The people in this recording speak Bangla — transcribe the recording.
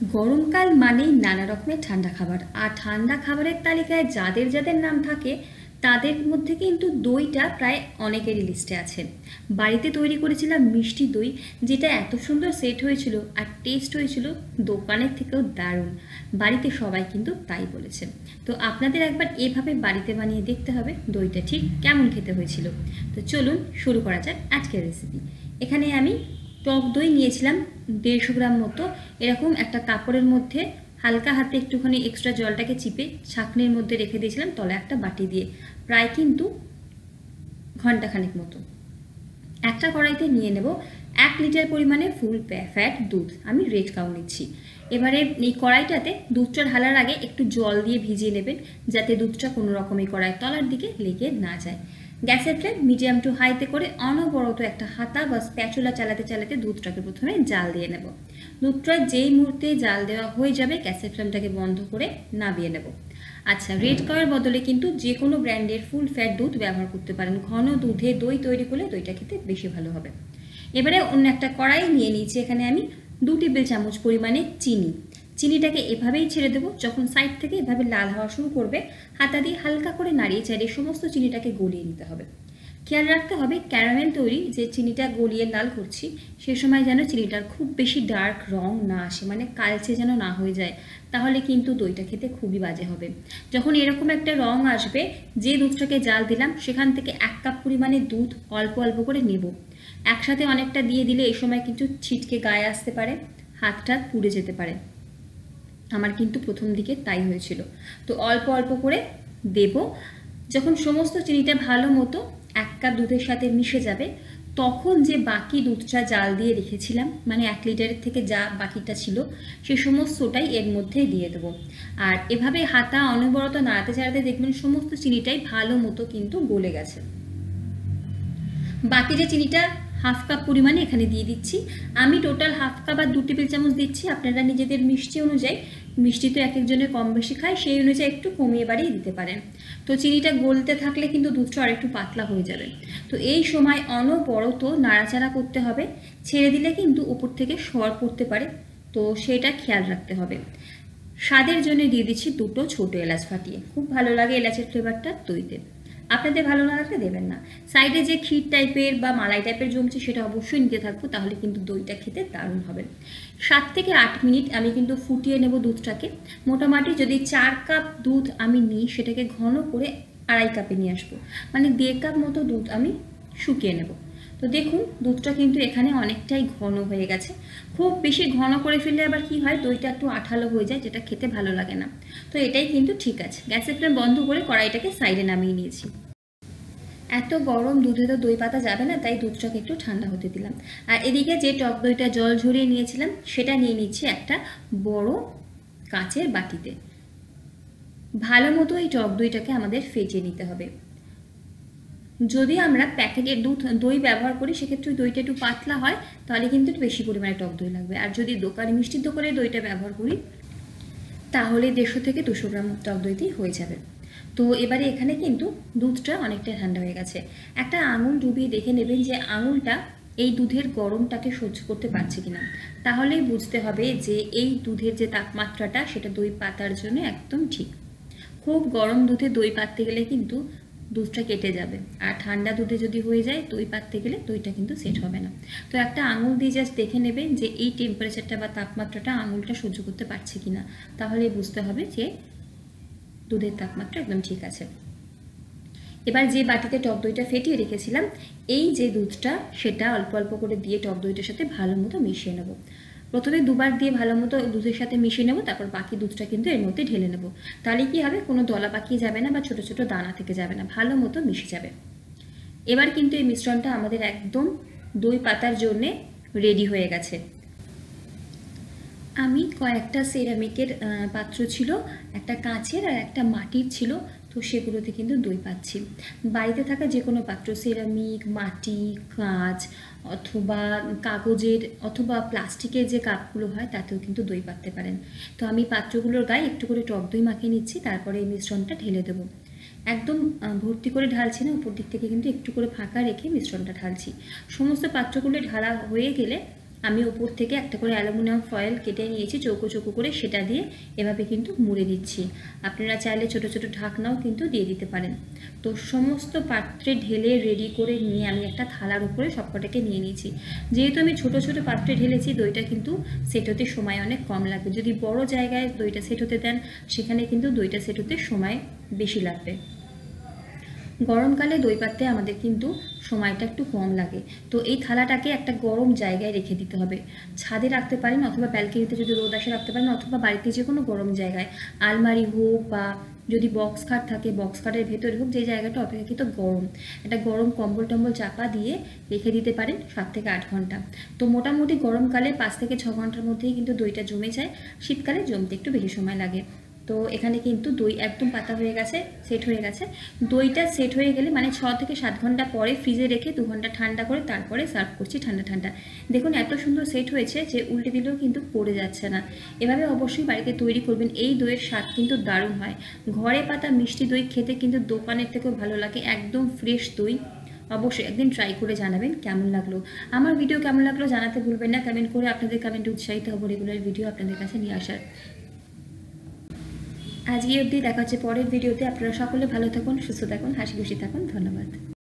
গরমকাল মানেই নানা রকমের ঠান্ডা খাবার, আর ঠান্ডা খাবারের তালিকায় যাদের যাদের নাম থাকে তাদের মধ্যে কিন্তু দইটা প্রায় অনেকেরই লিস্টে আছে। বাড়িতে তৈরি করেছিলাম মিষ্টি দই, যেটা এত সুন্দর সেট হয়েছিল আর টেস্ট হয়েছিল দোকানের থেকেও দারুণ। বাড়িতে সবাই কিন্তু তাই বলেছে। তো আপনাদের একবার এভাবে বাড়িতে বানিয়ে দেখতে হবে দইটা ঠিক কেমন খেতে হয়েছিল। তো চলুন শুরু করা যাক আজকের রেসিপি। এখানে আমি টক দই নিয়েছিলাম 150 গ্রাম মতো। এরকম একটা কাপড়ের মধ্যে হালকা হাতে একটুখানি এক্সট্রা জলটাকে চিপে ছাঁকনির মধ্যে রেখে দিয়েছিলাম তলা একটা বাটি দিয়ে, প্রায় কিন্তু ঘন্টাখানেক মতো। একটা কড়াইতে নিয়ে নেব 1 লিটার পরিমাণে ফুল ফ্যাট দুধ, আমি রেড কাউ নিচ্ছি। এবারে এই কড়াইটাতে দুধটা ঢালার আগে একটু জল দিয়ে ভিজিয়ে নেবেন, যাতে দুধটা কোনো রকম এই কড়াইয়ের তলার দিকে লেগে না যায়। গ্যাসের ফ্লেম মিডিয়াম টু হাইতে করে অনবরত একটা হাতা বা স্প্যাচুলা চালাতে চালাতে দুধটাকে প্রথমে জাল দিয়ে নেব। দুধটা যেই মুহূর্তে জাল দেওয়া হয়ে যাবে গ্যাসের ফ্লেমটাকে বন্ধ করে নামিয়ে নেব। আচ্ছা, রেড কাউয়ের বদলে কিন্তু যে কোনো ব্র্যান্ডের ফুল ফ্যাট দুধ ব্যবহার করতে পারেন। ঘন দুধে দই তৈরি করলে দইটা খেতে বেশি ভালো হবে। এবারে অন্য একটা কড়াই নিয়ে নিয়েছি, এখানে আমি 2 টেবিল চামচ পরিমাণে চিনি। চিনিটাকে এভাবেই ছেড়ে দেবো। যখন সাইড থেকে এভাবে লাল হওয়া শুরু করবে হাতা দিয়ে হালকা করে নাড়িয়ে চাড়িয়ে সমস্ত চিনিটাকে গলিয়ে নিতে হবে। খেয়াল রাখতে হবে ক্যারামেল তৈরি যে চিনিটা গলিয়ে লাল করছি সে সময় যেন চিনিটার খুব বেশি ডার্ক রং না আসে, মানে কালচে যেন না হয়ে যায়, তাহলে কিন্তু দইটা খেতে খুবই বাজে হবে। যখন এরকম একটা রং আসবে, যে দুধটাকে জাল দিলাম সেখান থেকে 1 কাপ পরিমাণে দুধ অল্প অল্প করে নেব। একসাথে অনেকটা দিয়ে দিলে এই সময় কিন্তু ছিটকে গায়ে আসতে পারে, হাতটা পুড়ে যেতে পারে। আমার কিন্তু প্রথম দিকে তাই হয়েছিল। তো অল্প অল্প করে দেব। যখন সমস্ত চিনিটা ভালো মতো 1 কাপ দুধের সাথে মিশে যাবে, তখন যে বাকি দুধটা জাল দিয়ে রেখেছিলাম, মানে 1 লিটারের থেকে যা বাকিটা ছিল সে সমস্তটাই এর মধ্যে দিয়ে দেবো। আর এভাবে হাতা অনবরত নাড়াতে চাড়াতে দেখবেন সমস্ত চিনিটাই ভালো মতো কিন্তু গলে গেছে। বাকি যে চিনিটা 1/2 কাপ পরিমাণে এখানে দিয়ে দিচ্ছি। আমি টোটাল 1/2 কাপ আর 2 টেবিল চামচ দিচ্ছি। আপনারা নিজেদের মিষ্টি অনুযায়ী, মিষ্টি তো এক একজনের কম বেশি খায়, সেই অনুযায়ী একটু কমিয়ে বাড়িয়ে দিতে পারেন। তো চিনিটা গলতে থাকলে কিন্তু দুধটা আর একটু পাতলা হয়ে যাবে। তো এই সময় অনবরত নাড়াচাড়া করতে হবে, ছেড়ে দিলে কিন্তু উপর থেকে সর পড়তে পারে, তো সেটা খেয়াল রাখতে হবে। স্বাদের জন্য দিয়ে দিচ্ছি 2টো ছোটো এলাচ ফাটিয়ে, খুব ভালো লাগে এলাচের ফ্লেভারটা দইতে। আপনাদের ভালো না লাগলে দেবেন না। সাইডে যে ক্ষীর টাইপের বা মালাই টাইপের জমছে সেটা অবশ্যই নিতে থাকবো, তাহলে কিন্তু দইটা খেতে দারুণ হবে। 7 থেকে 8 মিনিট আমি কিন্তু ফুটিয়ে নেব দুধটাকে। মোটামুটি যদি 4 কাপ দুধ আমি নিই সেটাকে ঘন করে 2.5 কাপে নিয়ে আসবো, মানে 1.5 কাপ মতো দুধ আমি শুকিয়ে নেব। তো দেখুন দুধটা কিন্তু এখানে অনেকটাই ঘন হয়ে গেছে। খুব বেশি ঘন করে ফেললে আবার কি হয়, দইটা একটু আঠালো হয়ে যায়, যেটা খেতে ভালো লাগে না। তো এটাই কিন্তু ঠিক আছে। গ্যাসের ফ্লেম বন্ধ করে কড়াইটাকে সাইডে নামিয়ে নিয়েছি। এত গরম দুধে তো দই পাতা যাবে না, তাই দুধটাকে একটু ঠান্ডা হতে দিলাম। আর এদিকে যে টক দইটা জল ঝরিয়ে নিয়েছিলাম সেটা নিয়ে নিচ্ছি একটা বড় কাঁচের বাটিতে। ভালো মতো এই টক দইটাকে আমাদের ফেটিয়ে নিতে হবে। যদি আমরা প্যাকেটের দই ব্যবহার করি সেক্ষেত্রে দইটা একটু পাতলা হয়, তাহলে কিন্তু একটু বেশি পরিমাণে টক দই লাগবে। আর যদি দোকানে মিষ্টির দোকানে দইটা ব্যবহার করি তাহলে 150 থেকে 200 গ্রাম টক দইতেই হয়ে যাবে। তো এবারে এখানে কিন্তু দুধটা অনেকটা ঠান্ডা হয়ে গেছে। একটা আঙুল ডুবিয়ে দেখে নেবেন যে আঙুলটা এই দুধের গরমটাকে সহ্য করতে পারছে কিনা। তাহলেই বুঝতে হবে যে এই দুধের যে তাপমাত্রাটা সেটা দই পাতার জন্য একদম ঠিক। খুব গরম দুধে দই পাততে গেলে কিন্তু দুধটা কেটে যাবে, আর ঠান্ডা দুধে যদি হয়ে যায় দই পাততে গেলে দইটা কিন্তু সেট হবে না। তো একটা আঙুল দিয়ে জাস্ট দেখে নেবেন যে এই টেম্পারেচারটা বা তাপমাত্রাটা আঙুলটা সহ্য করতে পারছে কিনা, তাহলে বুঝতে হবে যে দুধের তাপমাত্রা একদম ঠিক আছে। এবার যে বাটিতে টক দইটা ফেটিয়ে রেখেছিলাম এই যে দুধটা সেটা অল্প অল্প করে দিয়ে টক দইটার সাথে ভালো মতো মিশিয়ে নেব। প্রথমে 2বার দিয়ে ভালো মতো দুধের সাথে মিশিয়ে নেব, তারপর বাকি দুধটা কিন্তু এর মধ্যে ঢেলে নেব। তাহলে কি হবে, কোনো দলা পাকিয়ে যাবে না বা ছোট ছোট দানা থেকে যাবে না, ভালো মতো মিশে যাবে। এবার কিন্তু এই মিশ্রণটা আমাদের একদম দই পাতার জন্যে রেডি হয়ে গেছে। আমি কয়েকটা সেরামিকের পাত্র ছিল, একটা কাঁচের আর একটা মাটির ছিল, তো সেগুলোতে কিন্তু দই পাচ্ছি। বাড়িতে থাকা যে কোনো পাত্র, সেরামিক, মাটি, কাঁচ অথবা কাগজের অথবা প্লাস্টিকের যে কাপগুলো হয় তাতেও কিন্তু দই পাততে পারেন। তো আমি পাত্রগুলোর গায়ে একটু করে টক দই মাখিয়ে নিচ্ছি, তারপরে এই মিশ্রণটা ঢেলে দেবো। একদম ভর্তি করে ঢালছি না, উপর দিক থেকে কিন্তু একটু করে ফাঁকা রেখে মিশ্রণটা ঢালছি। সমস্ত পাত্রগুলো ঢালা হয়ে গেলে আমি উপর থেকে একটা করে অ্যালুমিনিয়াম ফয়েল কেটে নিয়েছি চৌকো চৌকো করে, সেটা দিয়ে এভাবে কিন্তু মুড়ে দিচ্ছি। আপনারা চাইলে ছোট ছোট ঢাকনাও কিন্তু দিয়ে দিতে পারেন। তো সমস্ত পাত্রে ঢেলে রেডি করে নিয়ে আমি একটা থালার উপরে সবকটাকে নিয়ে নিয়েছি। যেহেতু আমি ছোট ছোট পাত্রে ঢেলেছি, দইটা কিন্তু সেট হতে সময় অনেক কম লাগবে। যদি বড় জায়গায় দইটা সেট হতে দেন, সেখানে কিন্তু দইটা সেট হতে সময় বেশি লাগবে। গরমকালে দই পাততে আমাদের কিন্তু সময়টা একটু কম লাগে। তো এই থালাটাকে একটা গরম জায়গায় রেখে দিতে হবে। ছাদে রাখতে পারেন, অথবা ব্যালকনিতে যদি রোদ আসে রাখতে পারেন, অথবা বাড়িতে যে কোনো গরম জায়গায়, আলমারি হোক বা যদি বক্স খাট থাকে বক্স খাটের ভেতরে হোক, যে জায়গাটা অপেক্ষাকৃত গরম, একটা গরম কম্বল টম্বল চাপা দিয়ে রেখে দিতে পারেন 7 থেকে 8 ঘন্টা। তো মোটামুটি গরমকালে 5 থেকে 6 ঘন্টার মধ্যেই কিন্তু দইটা জমে যায়। শীতকালে জমতে একটু বেশি সময় লাগে। তো এখানে কিন্তু দই একদম পাতা হয়ে গেছে, সেট হয়ে গেছে। দইটা সেট হয়ে গেলে মানে 6 থেকে 7 ঘন্টা পরে ফ্রিজে রেখে 2 ঘন্টা ঠান্ডা করে তারপরে সার্ভ করছি ঠান্ডা ঠান্ডা। দেখুন এত সুন্দর সেট হয়েছে যে উল্টে দিলেও কিন্তু পড়ে যাচ্ছে না। এভাবে অবশ্যই বাড়িতে তৈরি করবেন। এই দইয়ের স্বাদ কিন্তু দারুণ হয়। ঘরে পাতা মিষ্টি দই খেতে কিন্তু দোকানের থেকেও ভালো লাগে, একদম ফ্রেশ দই। অবশ্যই একদিন ট্রাই করে জানাবেন কেমন লাগলো। আমার ভিডিও কেমন লাগলো জানাতে ভুলবেন না, কমেন্ট করে। আপনাদের কমেন্টে উৎসাহিত হব রেগুলার ভিডিও আপনাদের কাছে নিয়ে আসার। আজকে অবধি দেখা হচ্ছে পরের ভিডিওতে। আপনারা সকলে ভালো থাকুন, সুস্থ থাকুন, হাসি খুশি থাকুন। ধন্যবাদ।